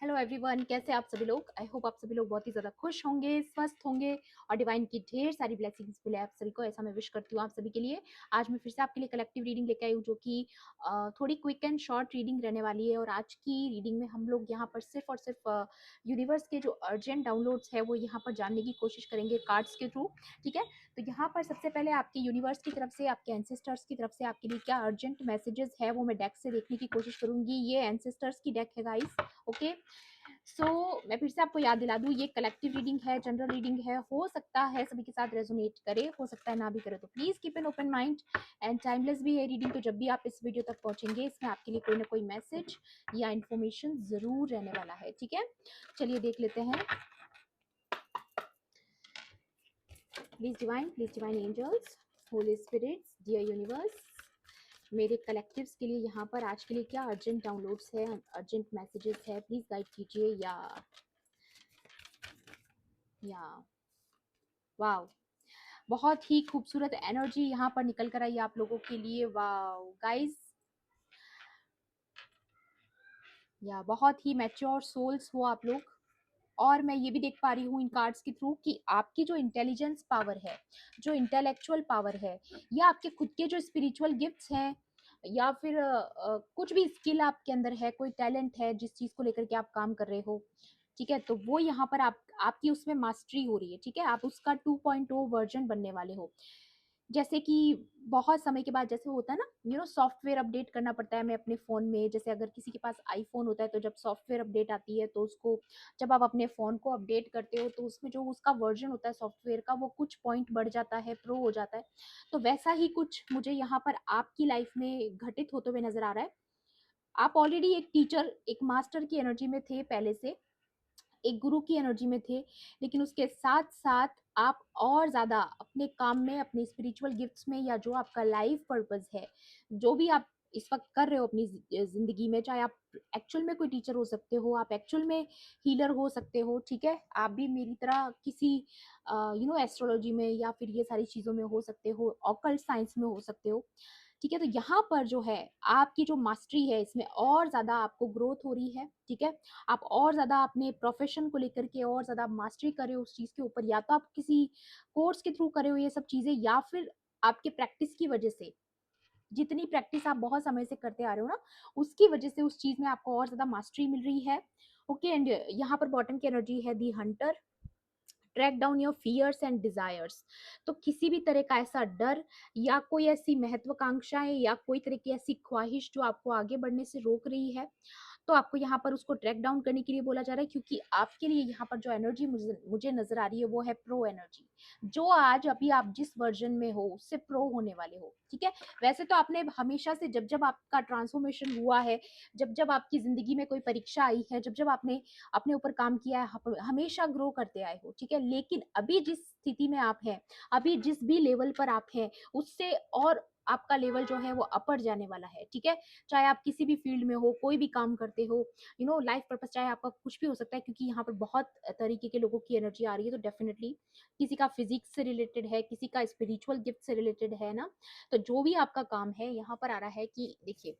Hello everyone, कैसे आप सभी लोग। आई होप आप सभी लोग बहुत ही ज़्यादा खुश होंगे, स्वस्थ होंगे और डिवाइन की ढेर सारी ब्लेसिंग्स मिले आप सभी को, ऐसा मैं विश करती हूँ आप सभी के लिए। आज मैं फिर से आपके लिए कलेक्टिव रीडिंग लेके आई हूँ, जो कि थोड़ी क्विक एंड शॉर्ट रीडिंग रहने वाली है। और आज की रीडिंग में हम लोग यहाँ पर सिर्फ और सिर्फ यूनिवर्स के जो अर्जेंट डाउनलोड्स है वो यहाँ पर जानने की कोशिश करेंगे कार्ड्स के थ्रू। ठीक है, तो यहाँ पर सबसे पहले आपके यूनिवर्स की तरफ से, आपके एंसेस्टर्स की तरफ से आपके लिए क्या अर्जेंट मैसेजेस है वो मैं डेक से देखने की कोशिश करूंगी। ये एंसेस्टर्स की डेक है गाइस। ओके, मैं फिर से आपको याद दिला दूं, ये कलेक्टिव रीडिंग है, जनरल रीडिंग है। हो सकता है सभी के साथ रेजोनेट करे, हो सकता है ना भी करे, तो please keep an open mind. And timeless भी है रीडिंग, तो जब भी आप इस वीडियो तक पहुंचेंगे इसमें आपके लिए कोई ना कोई मैसेज या इन्फॉर्मेशन जरूर रहने वाला है। ठीक है, चलिए देख लेते हैं। Please divine angels, holy spirits, dear universe, मेरे कलेक्टिव्स के लिए यहाँ पर आज के लिए क्या अर्जेंट डाउनलोड्स है, अर्जेंट मैसेजेस है, प्लीज गाइड कीजिए। या वाओ, बहुत ही खूबसूरत एनर्जी यहाँ पर निकल कर आई आप लोगों के लिए। वाओ गाइस, या बहुत ही मैच्योर सोल्स हो आप लोग। और मैं ये भी देख पा रही हूँ इन कार्ड्स के थ्रू कि आपकी जो इंटेलिजेंस पावर है, जो इंटेलेक्चुअल पावर है, या आपके खुद के जो स्पिरिचुअल गिफ्ट्स हैं, या फिर कुछ भी स्किल आपके अंदर है, कोई टैलेंट है जिस चीज को लेकर के आप काम कर रहे हो, ठीक है, तो वो यहाँ पर आपकी उसमें मास्टरी हो रही है। ठीक है, आप उसका 2.0 वर्जन बनने वाले हो। जैसे कि बहुत समय के बाद जैसे होता है ना, सॉफ्टवेयर अपडेट करना पड़ता है हमें अपने फ़ोन में। जैसे अगर किसी के पास आईफ़ोन होता है तो जब सॉफ्टवेयर अपडेट आती है तो उसको, जब आप अपने फ़ोन को अपडेट करते हो तो उसमें जो उसका वर्ज़न होता है सॉफ्टवेयर का, वो कुछ पॉइंट बढ़ जाता है, प्रो हो जाता है। तो वैसा ही कुछ मुझे यहाँ पर आपकी लाइफ़ में घटित होते हुए नज़र आ रहा है। आप ऑलरेडी एक टीचर, एक मास्टर की एनर्जी में थे पहले से, एक गुरु की एनर्जी में थे, लेकिन उसके साथ-साथ आप और ज़्यादा अपने काम में, अपने स्पिरिचुअल गिफ्ट्स में, या जो आपका लाइफ पर्पस है, जो भी आप इस वक़्त कर रहे हो अपनी ज़िंदगी में, चाहे आप एक्चुअल में कोई टीचर हो सकते हो, आप एक्चुअल में हीलर हो सकते हो, ठीक है? आप भी मेरी तरह किसी एस्ट्रोलॉजी में या फिर ये सारी चीज़ों में हो सकते हो, ऑकल्ट साइंस में हो सकते हो। ठीक है, तो यहाँ पर जो है आपकी जो मास्टरी है इसमें और ज़्यादा आपको ग्रोथ हो रही है। ठीक है, आप और ज़्यादा अपने प्रोफेशन को लेकर के और ज़्यादा मास्टरी कर रहे हो उस चीज़ के ऊपर, या तो आप किसी कोर्स के थ्रू कर रहे हो ये सब चीज़ें, या फिर आपके प्रैक्टिस की वजह से, जितनी प्रैक्टिस आप बहुत समय से करते आ रहे हो ना, उसकी वजह से उस चीज़ में आपको और ज़्यादा मास्टरी मिल रही है। ओके, एंड यहाँ पर बॉटम की एनर्जी है the hunter. Track down your fears and desires. तो किसी भी तरह का ऐसा डर, या कोई ऐसी महत्वाकांक्षाएं, या कोई तरह की ऐसी ख्वाहिश जो आपको आगे बढ़ने से रोक रही है, तो आपको यहाँ पर उसको ट्रैक डाउन करने के लिए बोला जा रहा है। क्योंकि आपके लिए यहाँ पर जो एनर्जी मुझे मुझे नजर आ रही है वो है प्रो एनर्जी। जो आज अभी आप जिस वर्जन में हो उससे प्रो होने वाले हो। ठीक है, वैसे तो आपने हमेशा से, जब जब आपका ट्रांसफॉर्मेशन हुआ है, जब जब आपकी जिंदगी में कोई परीक्षा आई है, जब जब आपने अपने ऊपर काम किया है, हमेशा ग्रो करते आए हो। ठीक है, लेकिन अभी जिस स्थिति में आप हैं, अभी जिस भी लेवल पर आप हैं, उससे और आपका लेवल जो है वो अपर जाने वाला है। ठीक है, चाहे आप किसी भी फील्ड में हो, कोई भी काम करते हो, लाइफ पर्पस चाहे आपका कुछ भी हो सकता है, क्योंकि यहाँ पर बहुत तरीके के लोगों की एनर्जी आ रही है। तो डेफिनेटली किसी का फिजिक्स से रिलेटेड है, किसी का स्पिरिचुअल गिफ्ट से रिलेटेड है ना। तो जो भी आपका काम है, यहाँ पर आ रहा है कि देखिए,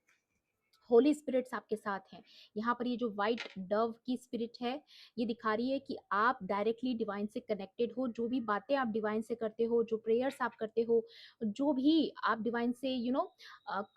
होली स्पिरिट्स आपके साथ हैं। यहाँ पर ये जो व्हाइट डव की स्पिरिट है, ये दिखा रही है कि आप डायरेक्टली डिवाइन से कनेक्टेड हो। जो भी बातें आप डिवाइन से करते हो, जो प्रेयर्स आप करते हो, जो भी आप डिवाइन से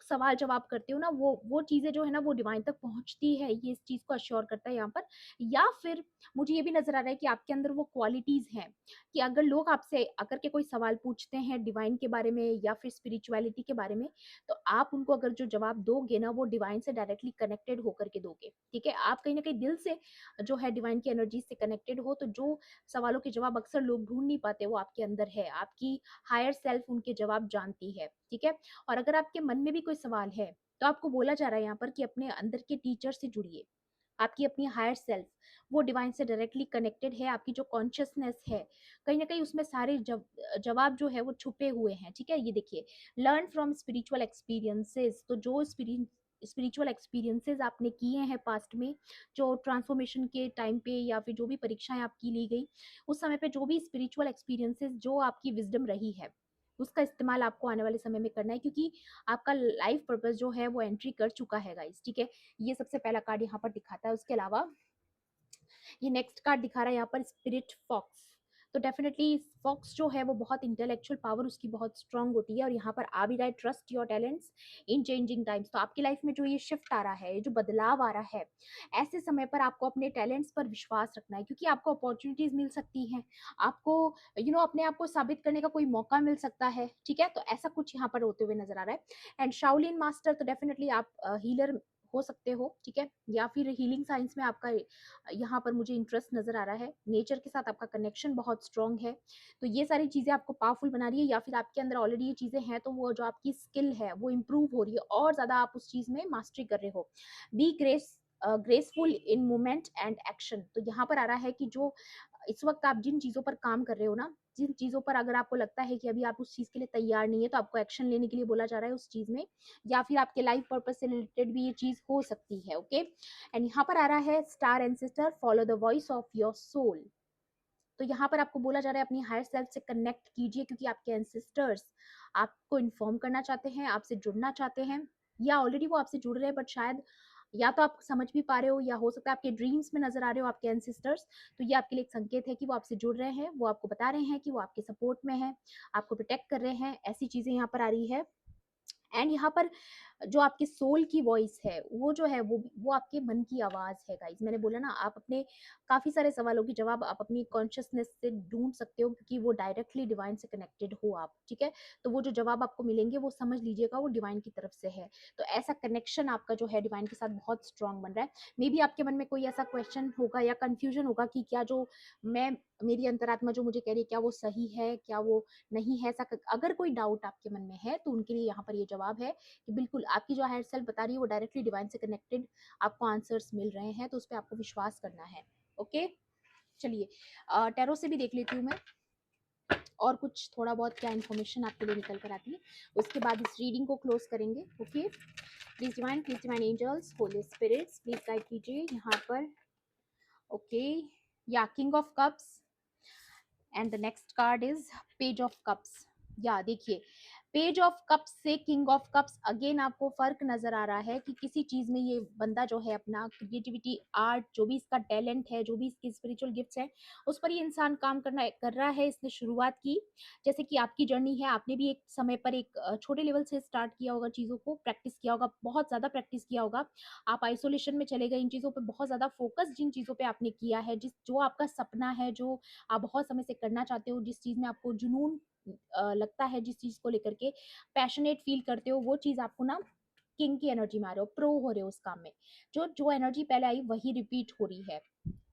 सवाल जवाब करते हो ना, वो चीज़ें जो है ना वो डिवाइन तक पहुँचती है। ये इस चीज़ को अश्योर करता है यहाँ पर। या फिर मुझे ये भी नज़र आ रहा है कि आपके अंदर वो क्वालिटीज़ हैं कि अगर लोग आपसे आकर के कोई सवाल पूछते हैं डिवाइन के बारे में या फिर स्पिरिचुअलिटी के बारे में, तो आप उनको अगर जो जवाब दोगे ना, वो डिवाइन से डायरेक्टली कनेक्टेड होकर के दोगे। ठीक है, आप कहीं ना कहीं दिल से जो है डिवाइन की एनर्जी से कनेक्टेड हो, तो जो सवालों के जवाब अक्सर लोग ढूंढ नहीं पाते वो आपके अंदर है। आपकी हायर सेल्फ उनके जवाब जानती है। ठीक है, और अगर आपके मन में भी कोई सवाल है, तो आपको बोला जा रहा है यहाँ पर कि अपने अंदर के टीचर से जुड़िए। आपकी अपनी हायर सेल्फ वो डिवाइन से डायरेक्टली कनेक्टेड है। आपकी जो कॉन्शियसनेस है, कहीं ना कहीं उसमें सारे जवाब जो है वो छुपे हुए हैं। ठीक है, ये देखिए, लर्न फ्रॉम स्पिरिचुअल एक्सपीरियंसेस। तो जो स्पिरिचुअल एक्सपीरियंसेस आपने किए हैं पास्ट में, जो ट्रांसफॉर्मेशन के टाइम पे या फिर जो भी परीक्षाएं आपकी ली गई उस समय पे, जो भी स्पिरिचुअल एक्सपीरियंसेस, जो आपकी विजडम रही है, उसका इस्तेमाल आपको आने वाले समय में करना है। क्योंकि आपका लाइफ पर्पस जो है वो एंट्री कर चुका है गाइस। ठीक है, ये सबसे पहला कार्ड यहाँ पर दिखाता है। उसके अलावा ये नेक्स्ट कार्ड दिखा रहा है यहाँ पर स्पिरिट फॉक्स। तो डेफिनेटली फॉक्स जो है वो बहुत इंटेलेक्चुअल पावर उसकी बहुत स्ट्रांग होती है, और यहाँ पर आ भी रहा है trust your talents in changing times. तो आपकी लाइफ में जो ये शिफ्ट आ रहा है, ये जो बदलाव आ रहा है, ऐसे समय पर आपको अपने टैलेंट्स पर विश्वास रखना है, क्योंकि आपको अपॉर्चुनिटीज मिल सकती हैं, आपको अपने आप को साबित करने का कोई मौका मिल सकता है। ठीक है, तो ऐसा कुछ यहाँ पर होते हुए नजर आ रहा है। एंड शाओलिन मास्टर, तो डेफिनेटली आप हीलर हो सकते हो, ठीक है, या फिर हीलिंग साइंस में आपका यहाँ पर मुझे इंटरेस्ट नजर आ रहा है। नेचर के साथ आपका कनेक्शन बहुत स्ट्रांग है, तो ये सारी चीजें आपको पावरफुल बना रही है, या फिर आपके अंदर ऑलरेडी ये चीजें हैं, तो वो जो आपकी स्किल है वो इम्प्रूव हो रही है और ज्यादा आप उस चीज में मास्टरी कर रहे हो। Be graceful in movement and action. तो यहाँ पर आ रहा है कि जो इस वक्त आप जिन चीजों पर काम कर रहे हो ना, जिन चीजों पर अगर आपको लगता है कि अभी आप उस चीज के लिए तैयार नहीं है, तो आपको एक्शन लेने के लिए बोला जा रहा है उस चीज में, या फिर आपके लाइफ पर्पज से रिलेटेड भी ये चीज हो सकती है। ओके, एंड यहाँ पर आ रहा है star ancestor, follow the voice of your soul. तो यहाँ पर आपको बोला जा रहा है अपनी हायर सेल्फ से कनेक्ट कीजिए, क्योंकि आपके एंसेस्टर्स आपको इन्फॉर्म करना चाहते हैं, आपसे जुड़ना चाहते हैं, या ऑलरेडी वो आपसे जुड़ रहे हैं, बट शायद या तो आप समझ भी पा रहे हो, या हो सकता है आपके ड्रीम्स में नजर आ रहे हो आपके एंसेस्टर्स। तो ये आपके लिए एक संकेत है कि वो आपसे जुड़ रहे हैं, वो आपको बता रहे हैं कि वो आपके सपोर्ट में है, आपको प्रोटेक्ट कर रहे हैं, ऐसी चीजें यहाँ पर आ रही है। एंड यहाँ पर जो आपके सोल की वॉइस है, वो जो है वो आपके मन की आवाज है गाइस। मैंने बोला ना, आप अपने काफी सारे सवालों के जवाब आप अपनी कॉन्शियसनेस से ढूंढ सकते हो, क्योंकि वो डायरेक्टली डिवाइन से कनेक्टेड हो आप, ठीक है। तो वो जो जवाब आपको मिलेंगे वो समझ लीजिएगा वो डिवाइन की तरफ से है। तो ऐसा कनेक्शन आपका जो है डिवाइन के साथ बहुत स्ट्रांग बन रहा है। मे बी आपके मन में कोई ऐसा क्वेश्चन होगा या कंफ्यूजन होगा कि क्या जो मैं मेरी अंतरात्मा जो मुझे कह रही है, क्या वो सही है, क्या वो नहीं है, ऐसा अगर कोई डाउट आपके मन में है, तो उनके लिए यहाँ पर ये जवाब है कि बिल्कुल आपकी जो हायर सेल्फ बता रही है वो डायरेक्टली डिवाइन से कनेक्टेड आपको आंसर्स मिल रहे हैं, तो उस पर आपको विश्वास करना है। ओके, चलिए टैरो से भी देख लेती हूँ मैं और कुछ थोड़ा बहुत क्या इन्फॉर्मेशन आपके लिए निकल कर आती है, उसके बाद इस रीडिंग को क्लोज करेंगे। Okay, please divine angels, holy spirits, please guide कीजिए यहाँ पर। Okay, yeah king of cups, and the next card is page of cups. Yeah देखिए, पेज ऑफ कप्स से किंग ऑफ कप्स, अगेन आपको फर्क नजर आ रहा है कि किसी चीज में ये बंदा जो है अपना क्रिएटिविटी, आर्ट, जो भी इसका टैलेंट है, जो भी इसकी स्पिरिचुअल गिफ्ट्स है, उस पर ये इंसान काम करना कर रहा है। इसने शुरुआत की, जैसे कि आपकी जर्नी है, आपने भी एक समय पर एक छोटे लेवल से स्टार्ट किया होगा, चीजों को प्रैक्टिस किया होगा, बहुत ज्यादा प्रैक्टिस किया होगा, आप आइसोलेशन में चले गए, इन चीजों पे बहुत ज्यादा फोकस जिन चीजों पे आपने किया है, जिस जो आपका सपना है, जो आप बहुत समय से करना चाहते हो, जिस चीज में आपको जुनून लगता है, जिस चीज को लेकर के पैशनेट फील करते हो, वो चीज आपको ना किंग की एनर्जी में आ रहे हो, प्रो हो रहे हो उस काम में। जो जो एनर्जी पहले आई वही रिपीट हो रही है,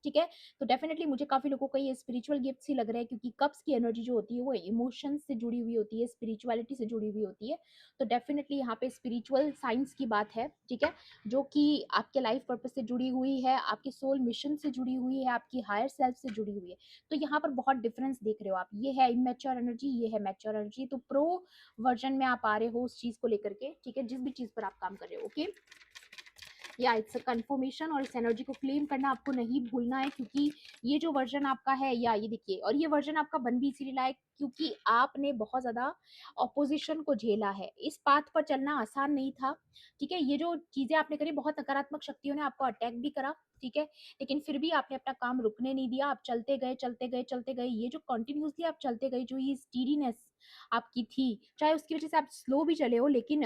ठीक है। तो डेफिनेटली मुझे काफी लोगों को ये स्पिरिचुअल गिफ्ट्स ही लग रहा है, क्योंकि कप्स की एनर्जी जो होती है वो इमोशंस से जुड़ी हुई होती है, स्पिरिचुअलिटी से जुड़ी हुई होती है। तो डेफिनेटली यहाँ पे स्पिरिचुअल साइंस की बात है, ठीक है, जो कि आपके लाइफ पर्पस से जुड़ी हुई है, आपके सोल मिशन से जुड़ी हुई है, आपकी हायर सेल्फ से जुड़ी हुई है। तो यहाँ पर बहुत डिफरेंस देख रहे हो आप, ये है इमेच्योर एनर्जी, ये है मैच्योर एनर्जी। तो प्रो वर्जन में आप आ रहे हो उस चीज को लेकर के, ठीक है, जिस भी चीज पर आप काम कर रहे हो। ओके, या इट्स अ कंफर्मेशन, और इस एनर्जी को क्लेम करना आपको नहीं भूलना है, क्योंकि ये जो वर्जन आपका है, या ये देखिए, और ये वर्जन आपका बन भी इसीलिए लायक क्योंकि आपने बहुत ज्यादा ऑपोजिशन को झेला है, इस पाथ पर चलना आसान नहीं था, ठीक है। ये जो चीजें आपने करी, बहुत नकारात्मक शक्तियों ने आपको अटैक भी करा, ठीक है, लेकिन फिर भी आपने अपना काम रुकने नहीं दिया, आप चलते गए चलते गए चलते गए। ये जो कंटिन्यूसली आप चलते गए, जो ये स्टीडीनेस आपकी थी, चाहे उसकी वजह से आप स्लो भी चले हो, लेकिन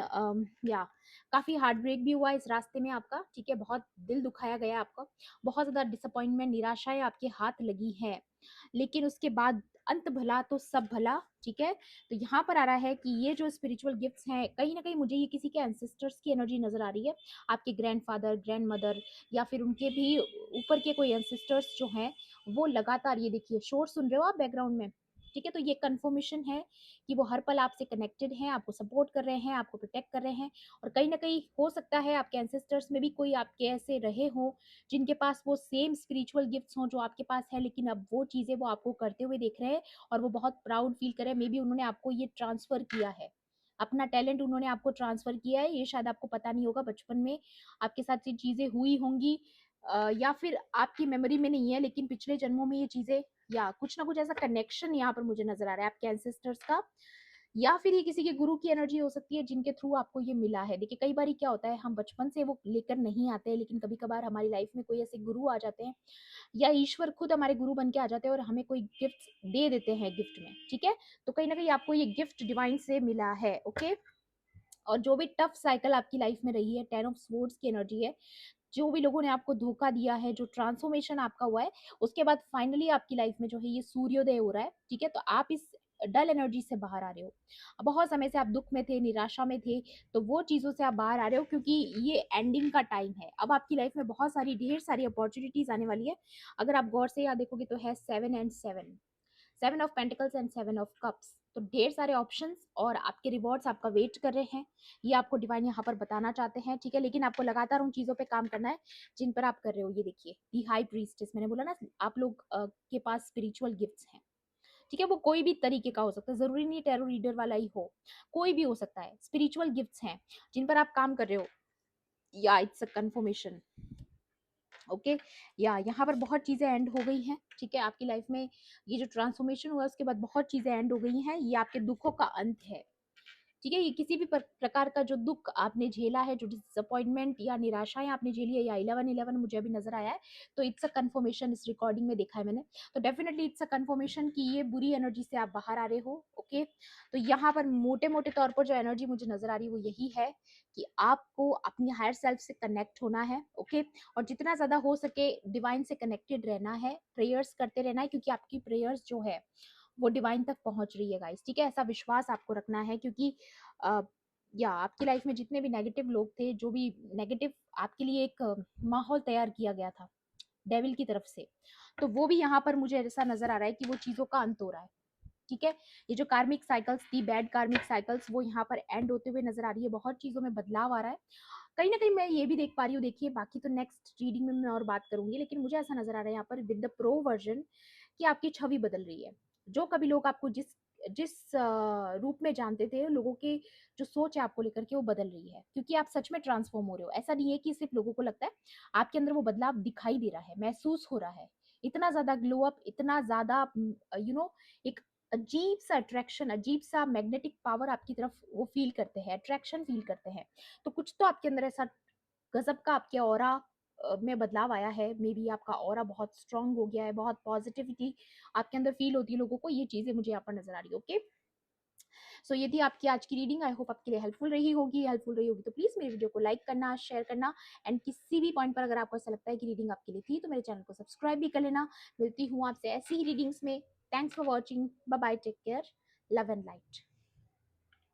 या काफी हार्ट ब्रेक भी हुआ इस रास्ते में आपका, ठीक है, बहुत दिल दुखाया गया आपका, बहुत ज्यादा डिसअपॉइंटमेंट, निराशाएं आपके हाथ लगी है, लेकिन उसके बाद अंत भला तो सब भला, ठीक है। तो यहाँ पर आ रहा है कि ये जो स्पिरिचुअल गिफ्ट्स हैं, कहीं ना कहीं मुझे ये किसी के एंसेस्टर्स की एनर्जी नजर आ रही है, आपके ग्रैंडफादर, ग्रैंड मदर, या फिर उनके भी ऊपर के कोई एंसेस्टर्स जो हैं, वो लगातार, ये देखिए शोर सुन रहे हो आप बैकग्राउंड में, ठीक है। तो ये कंफर्मेशन है कि वो हर पल आपसे कनेक्टेड हैं, आपको सपोर्ट कर रहे हैं, आपको प्रोटेक्ट कर रहे हैं, और कहीं ना कहीं हो सकता है आपके एंसेस्टर्स में भी कोई आपके ऐसे रहे हो जिनके पास वो सेम स्पिरिचुअल गिफ्ट्स हों जो आपके पास है, लेकिन अब वो चीजें वो आपको करते हुए देख रहे हैं, और वो बहुत प्राउड फील कर रहे हैं। मे बी उन्होंने आपको ये ट्रांसफर किया है, अपना टैलेंट उन्होंने आपको ट्रांसफर किया है, ये शायद आपको पता नहीं होगा, बचपन में आपके साथ ये चीजें हुई होंगी, या फिर आपकी मेमोरी में नहीं है, लेकिन पिछले जन्मों में ये चीजें, या कुछ ना कुछ ऐसा कनेक्शन यहाँ पर मुझे नजर आ रहा है आपके एंसेस्टर्स का, या फिर ये किसी के गुरु की एनर्जी हो सकती है जिनके थ्रू आपको ये मिला है। देखिए कई बारी क्या होता है, हम बचपन से वो लेकर नहीं आते हैं, लेकिन कभी-कभार हमारी लाइफ में कोई ऐसे गुरु आ जाते हैं या ईश्वर खुद हमारे गुरु बन के आ जाते हैं और हमें कोई गिफ्ट दे देते हैं गिफ्ट में, ठीक है? तो कहीं न कहीं आपको ये गिफ्ट डिवाइन से मिला है, ओके? और जो भी टफ साइकिल आपकी लाइफ में रही है, 10 ऑफ स्वॉर्ड्स की एनर्जी है, जो भी लोगों ने आपको धोखा दिया है, जो ट्रांसफॉर्मेशन आपका हुआ है, उसके बाद फाइनली आपकी लाइफ में जो है ये सूर्योदय हो रहा है, ठीक है? तो आप इस डल एनर्जी से बाहर आ रहे हो। बहुत समय से आप दुःख में थे, निराशा में थे, तो वो चीज़ों से आप बाहर आ रहे हो क्योंकि ये एंडिंग का टाइम है। अब आपकी लाइफ में बहुत सारी ढेर सारी अपॉर्च्युनिटीज़ आने वाली है। अगर आप गौर से यहाँ देखोगे तो है 7 and 7, 7 of pentacles and 7 of cups. तो ढेर सारे ऑप्शंस और आपके रिवॉर्ड्स आपका वेट कर रहे हैं। ये आपको डिवाइन यहाँ पर बताना चाहते हैं, ठीक है? लेकिन आपको लगातार उन चीज़ों पे काम करना है जिन पर आप कर रहे हो। ये देखिए, दी हाई प्रीस्टेस, मैंने बोला ना आप लोग के पास स्पिरिचुअल गिफ्ट्स हैं, ठीक है? वो कोई भी तरीके का हो सकता है, ज़रूरी नहीं टैरो रीडर वाला ही हो, कोई भी हो सकता है। स्पिरिचुअल गिफ्ट्स हैं जिन पर आप काम कर रहे हो, या इट्स अ कन्फर्मेशन, ओके? या यहाँ पर बहुत चीज़ें एंड हो गई हैं, ठीक है? आपकी लाइफ में ये जो ट्रांसफॉर्मेशन हुआ उसके बाद बहुत चीज़ें एंड हो गई हैं, ये आपके दुखों का अंत है, ठीक है? ये किसी भी प्रकार का जो दुःख आपने झेला है, जो डिसअपॉइंटमेंट या निराशाएँ आपने झेली है, या 11-11 मुझे अभी नज़र आया है, तो इट्स अ कन्फर्मेशन, इस रिकॉर्डिंग में देखा है मैंने। तो डेफिनिटली इट्स अ कन्फर्मेशन कि ये बुरी एनर्जी से आप बाहर आ रहे हो, ओके? तो यहाँ पर मोटे-मोटे तौर पर जो एनर्जी मुझे नज़र आ रही है वो यही है कि आपको अपनी हायर सेल्फ से कनेक्ट होना है, ओके? और जितना ज़्यादा हो सके डिवाइन से कनेक्टेड रहना है, प्रेयर्स करते रहना है, क्योंकि आपकी प्रेयर्स जो है वो डिवाइन तक पहुँच रही है गाइस, ठीक है? ऐसा विश्वास आपको रखना है, क्योंकि अ, या आपकी लाइफ में जितने भी नेगेटिव लोग थे, जो भी नेगेटिव आपके लिए एक माहौल तैयार किया गया था डेविल की तरफ से, तो वो भी यहाँ पर मुझे ऐसा नज़र आ रहा है कि वो चीज़ों का अंत हो रहा है, ठीक है? ये जो कार्मिक साइकिल्स थी, बैड कार्मिक साइकिल्स, वो यहाँ पर एंड होते हुए नज़र आ रही है, बहुत चीज़ों में बदलाव आ रहा है। कहीं न कहीं मैं ये भी देख पा रही हूँ, देखिए बाकी तो नेक्स्ट रीडिंग में मैं और बात करूँगी, लेकिन मुझे ऐसा नज़र आ रहा है यहाँ पर विद द प्रो वर्ज़न कि आपकी छवि बदल रही है। जो कभी लोग आपको जिस जिस रूप में जानते थे, लोगों की जो सोच है आपको लेकर के वो बदल रही है, क्योंकि आप सच में ट्रांसफ़ॉर्म हो रहे हो। ऐसा नहीं है कि सिर्फ़ लोगों को लगता है, आपके अंदर वो बदलाव दिखाई दे रहा है, महसूस हो रहा है। इतना ज़्यादा ग्लो अप, इतना ज़्यादा एक अजीब-सा अट्रैक्शन, अजीब-सा मैग्नेटिक पावर आपकी तरफ वो फ़ील करते हैं, अट्रैक्शन फ़ील करते हैं। तो कुछ तो आपके अंदर ऐसा गज़ब का आपके ऑरा में बदलाव आया है। मे बी आपका ऑरा बहुत स्ट्रॉन्ग हो गया है, बहुत पॉज़िटिविटी आपके अंदर फ़ील होती है लोगों को, ये चीज़ें मुझे यहाँ पर नज़र आ रही है, ओके? सो ये थी आपकी आज की रीडिंग, आई होप आपके लिए हेल्पफुल रही होगी तो प्लीज़ मेरे वीडियो को लाइक करना, शेयर करना, एंड किसी भी पॉइंट पर अगर आपको ऐसा लगता है कि रीडिंग आपके लिए थी, तो मेरे चैनल को सब्सक्राइब भी कर लेना। मिलती हूँ आपसे ऐसी ही रीडिंग्स में। Thanks for watching, bye bye, take care, love and light.